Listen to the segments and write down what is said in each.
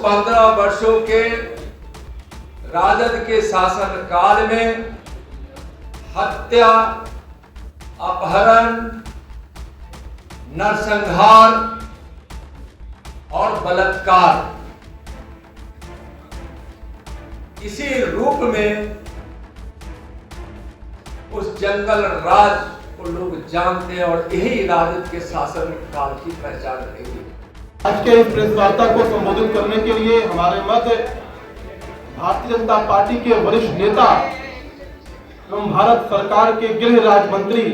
15 वर्षों के राजद के शासन काल में हत्या, अपहरण, नरसंहार और बलात्कार, इसी रूप में उस जंगल राज को लोग जानते हैं और यही राजद के शासन काल की पहचान रही है। आज के इस प्रेस वार्ता को संबोधित करने के लिए हमारे मध्य भारतीय जनता पार्टी के वरिष्ठ नेता एवं भारत सरकार के गृह राज्य मंत्री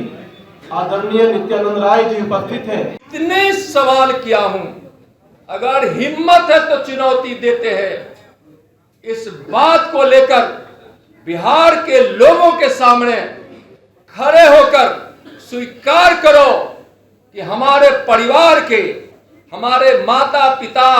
आदरणीय नित्यानंद राय जी उपस्थित हैं। इतने सवाल किया हूं, अगर हिम्मत है तो चुनौती देते हैं। इस बात को लेकर बिहार के लोगों के सामने खड़े होकर स्वीकार करो कि हमारे परिवार के, हमारे माता पिता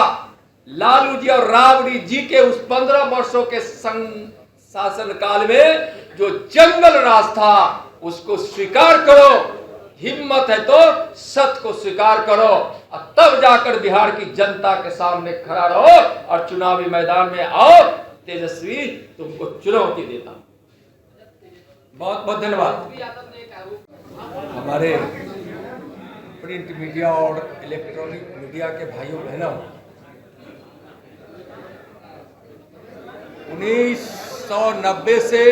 लालू जी और राबड़ी जी के उस 15 वर्षों के शासन काल में जो जंगल राज था उसको स्वीकार करो। हिम्मत है तो सत्य को स्वीकार करो और तब जाकर बिहार की जनता के सामने खड़ा रहो और चुनावी मैदान में आओ। तेजस्वी तुमको चुनौती देता हूं। बहुत बहुत धन्यवाद। हमारे प्रिंट मीडिया और इलेक्ट्रॉनिक मीडिया के भाइयों बहनों, 1990 से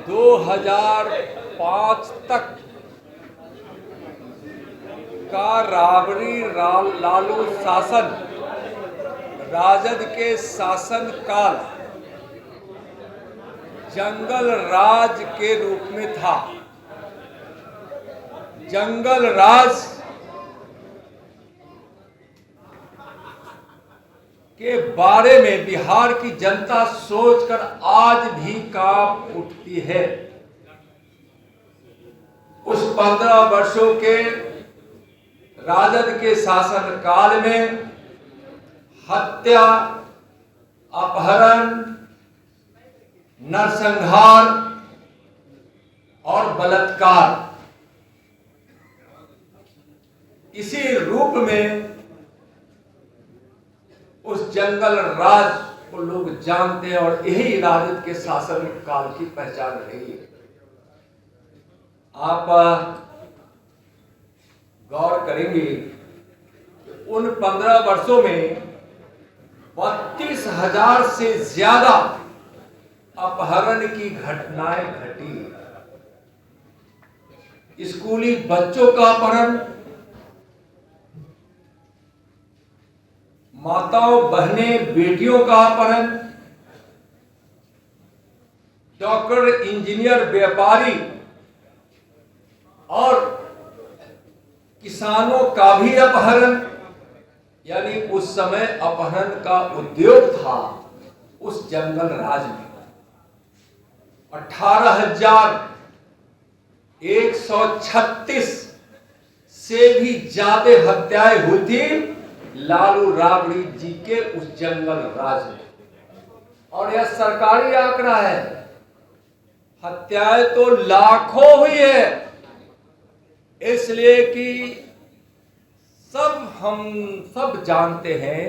2005 तक का राबड़ी लालू शासन, राजद के शासन काल जंगल राज के रूप में था। जंगल राज के बारे में बिहार की जनता सोचकर आज भी कांप उठती है। उस 15 वर्षों के राजद के शासन काल में हत्या, अपहरण, नरसंहार और बलात्कार, इसी रूप में उस जंगल राज को लोग जानते हैं और यही राजद के शासन काल की पहचान रही है। आप गौर करेंगे उन 15 वर्षों में 32,000 से ज्यादा अपहरण की घटनाएं घटी। स्कूली बच्चों का अपहरण, माताओं, बहनें, बेटियों का अपहरण, डॉक्टर, इंजीनियर, व्यापारी और किसानों का भी अपहरण। यानी उस समय अपहरण का उद्योग था उस जंगल राज में। 18,136 से भी ज्यादा हत्याएं हुई थी लालू राबड़ी जी के उस जंगल राज में। और यह सरकारी आंकड़ा है। हत्याएं तो लाखों हुई है, इसलिए कि हम सब जानते हैं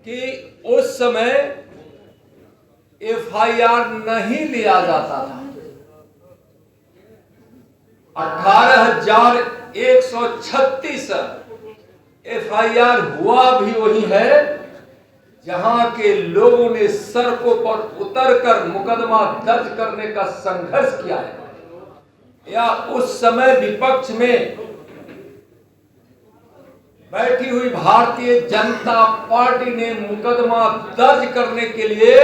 कि उस समय एफआईआर नहीं लिया जाता था। 18,136 एफआईआर हुआ भी वही है जहां के लोगों ने सड़कों पर उतरकर मुकदमा दर्ज करने का संघर्ष किया है। या उस समय विपक्ष में बैठी हुई भारतीय जनता पार्टी ने मुकदमा दर्ज करने के लिए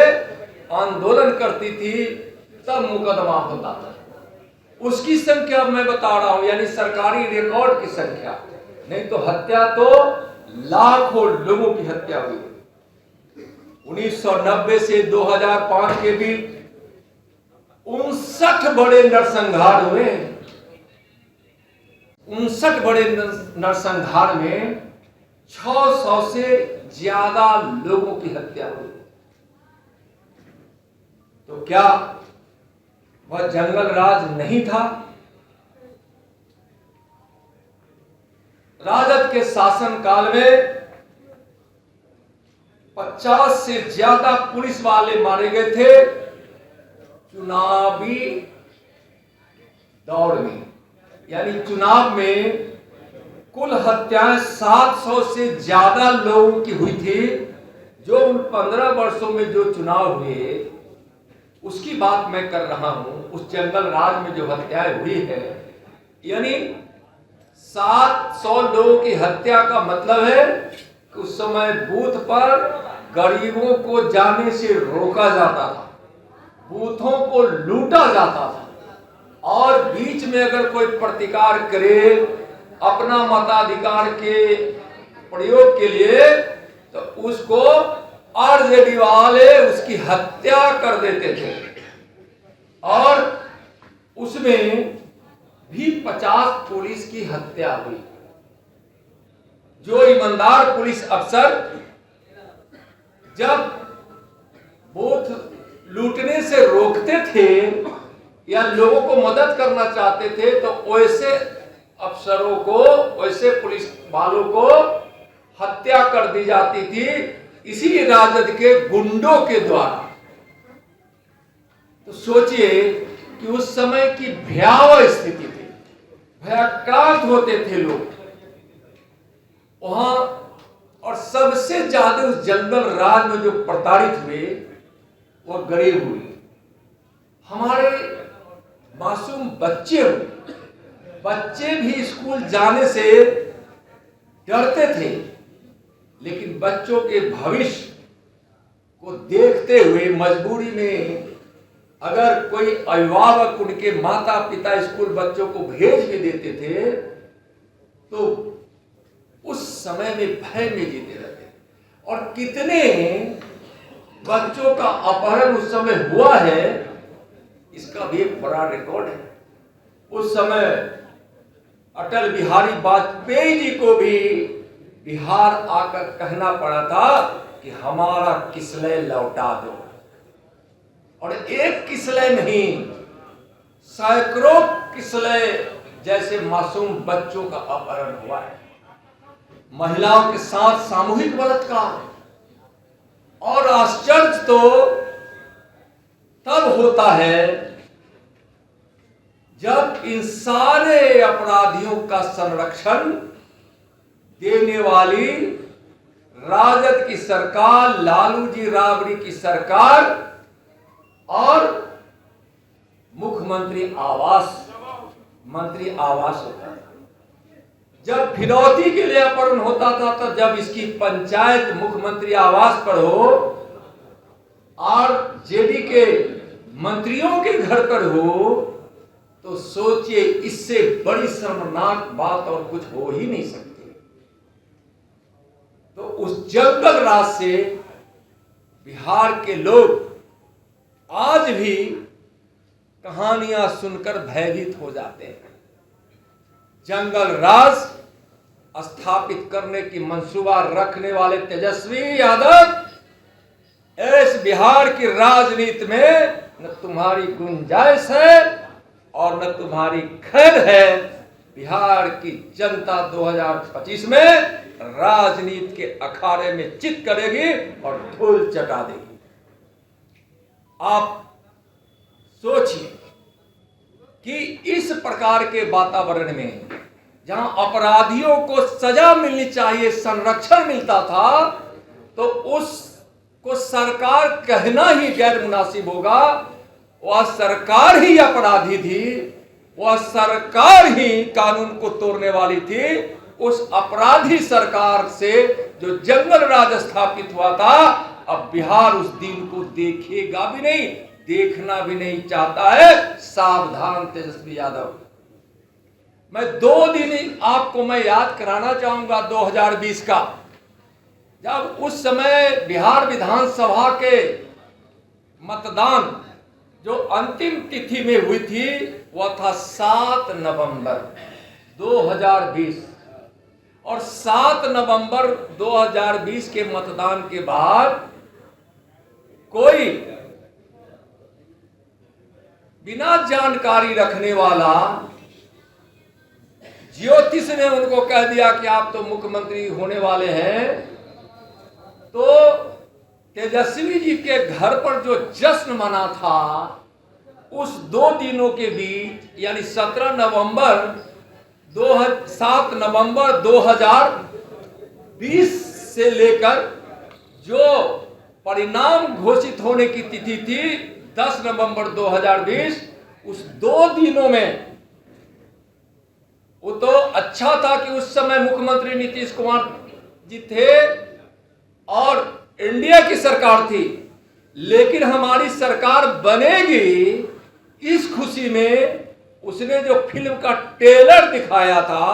आंदोलन करती थी, तब मुकदमा होता था। उसकी संख्या मैं बता रहा हूं, यानी सरकारी रिकॉर्ड की संख्या। नहीं तो हत्या तो लाखों लोगों की हत्या हुई। 1990 से 2005 के बीच 59 बड़े नरसंहार हुए। 59 बड़े नरसंहार में 600 से ज्यादा लोगों की हत्या हुई। तो क्या वह जंगल राज नहीं था? राजद के शासन काल में 50 से ज्यादा पुलिस वाले मारे गए थे चुनावी दौड़ में। यानी चुनाव में कुल हत्याएं 700 से ज्यादा लोगों की हुई थी। जो उन 15 वर्षों में जो चुनाव हुए उसकी बात मैं कर रहा हूं। उस जंगल राज में जो हत्याएं हुई है, यानी 700 लोगों की हत्या का मतलब है कि उस समय बूथ पर गरीबों को जाने से रोका जाता था, बूथों को लूटा जाता था, और बीच में अगर कोई प्रतिकार करे अपना मताधिकार के प्रयोग के लिए तो उसको आरजेडी वाले उसकी हत्या कर देते थे। और उसमें भी 50 पुलिस की हत्या हुई। जो ईमानदार पुलिस अफसर जब बूथ लूटने से रोकते थे या लोगों को मदद करना चाहते थे तो वैसे अफसरों को, वैसे पुलिस वालों को हत्या कर दी जाती थी इसी राजद के गुंडों के द्वारा। तो सोचिए कि उस समय की भयावह स्थिति थी, भयाक्रांत होते थे लोग वहां। और सबसे ज्यादा उस जंगल राज में जो प्रताड़ित हुए वो गरीब हुए, हमारे मासूम बच्चे हुए। बच्चे भी स्कूल जाने से डरते थे, लेकिन बच्चों के भविष्य को देखते हुए मजबूरी में अगर कोई अभिभावक उनके माता पिता स्कूल बच्चों को भेज भी देते थे तो उस समय में भय में जीते रहते। और कितने बच्चों का अपहरण उस समय हुआ है इसका भी एक बड़ा रिकॉर्ड है। उस समय अटल बिहारी वाजपेयी जी को भी बिहार आकर कहना पड़ा था कि हमारा किसलय लौटा दो। और एक किसलय नहीं, सैकड़ों किसलय जैसे मासूम बच्चों का अपहरण हुआ है। महिलाओं के साथ सामूहिक बलात्कार। और आश्चर्य तो तब होता है जब इन सारे अपराधियों का संरक्षण देने वाली राजद की सरकार, लालू जी राबड़ी की सरकार और मुख्यमंत्री आवास होता था। जब फिरौती के लिए अपहरण होता था तो जब इसकी पंचायत मुख्यमंत्री आवास पर हो और जेडी के मंत्रियों के घर पर हो तो सोचिए इससे बड़ी शर्मनाक बात और कुछ हो ही नहीं सकती। तो उस जंगल राज से बिहार के लोग आज भी कहानियां सुनकर भयभीत हो जाते हैं। जंगल राज स्थापित करने की मंसूबा रखने वाले तेजस्वी यादव इस बिहार की राजनीति में न तुम्हारी गुंजाइश है और न तुम्हारी खैर है। बिहार की जनता 2025 में राजनीति के अखाड़े में चित करेगी और धूल चटा देगी। आप सोचिए कि इस प्रकार के वातावरण में जहां अपराधियों को सजा मिलनी चाहिए, संरक्षण मिलता था, तो उसको सरकार कहना ही गैर मुनासिब होगा। वह सरकार ही अपराधी थी, वह सरकार ही कानून को तोड़ने वाली थी। उस अपराधी सरकार से जो जंगल राज स्थापित हुआ था, अब बिहार उस दिन को देखेगा भी नहीं, देखना भी नहीं चाहता है। सावधान तेजस्वी यादव। मैं 2 दिन आपको मैं याद कराना चाहूंगा 2020 का, जब उस समय बिहार विधानसभा के मतदान जो अंतिम तिथि में हुई थी वह था 7 नवंबर 2020। और 7 नवंबर 2020 के मतदान के बाद कोई बिना जानकारी रखने वाला ज्योतिष ने उनको कह दिया कि आप तो मुख्यमंत्री होने वाले हैं, तो तेजस्वी जी के घर पर जो जश्न मना था, उस 2 दिनों के बीच यानी 7 नवंबर 2020 से लेकर जो परिणाम घोषित होने की तिथि थी 10 नवंबर 2020, उस 2 दिनों में वो तो अच्छा था कि उस समय मुख्यमंत्री नीतीश कुमार जी थे और इंडिया की सरकार थी, लेकिन हमारी सरकार बनेगी इस खुशी में उसने जो फिल्म का ट्रेलर दिखाया था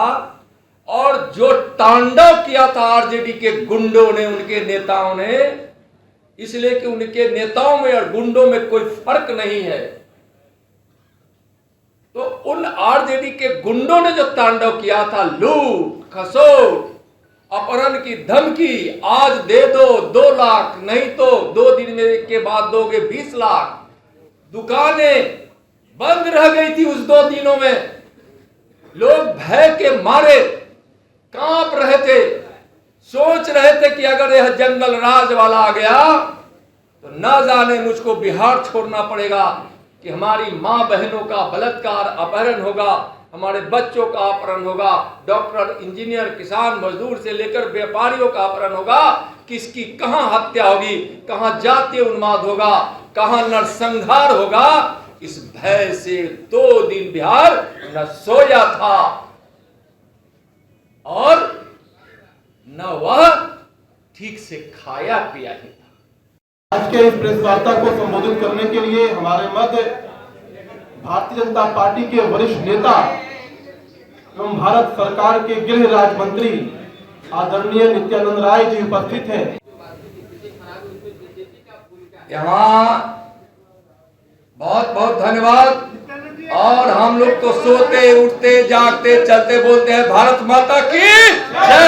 और जो तांडव किया था आरजेडी के गुंडों ने, उनके नेताओं ने, इसलिए कि उनके नेताओं में और गुंडों में कोई फर्क नहीं है, तो उन आरजेडी के गुंडों ने जो तांडव किया था, लूट खसोट अपहरण की धमकी, आज दे दो 2 लाख, नहीं तो 2 दिन में के बाद दोगे 20 लाख, दुकानें बंद रह गई थी उस 2 दिनों में, लोग भय के मारे कांप रहे थे, सोच रहे थे कि अगर यह जंगल राज वाला आ गया तो न जाने मुझको बिहार छोड़ना पड़ेगा, कि हमारी मां बहनों का बलात्कार अपहरण होगा, हमारे बच्चों का अपहरण होगा, डॉक्टर इंजीनियर किसान मजदूर से लेकर व्यापारियों का अपहरण होगा, किसकी कहां हत्या होगी, कहां जातीय उन्माद होगा, कहां नरसंहार होगा। इस भय से 2 दिन बिहार न सोया था और न वह ठीक से खाया पिया ही था। आज के इस प्रेस वार्ता को संबोधित करने के लिए हमारे मध्य भारतीय जनता पार्टी के वरिष्ठ नेता एवं भारत सरकार के गृह राज्य मंत्री आदरणीय नित्यानंद राय जी उपस्थित हैं। यहाँ बहुत बहुत धन्यवाद। और हम लोग तो सोते उठते जागते चलते बोलते हैं भारत माता की जय।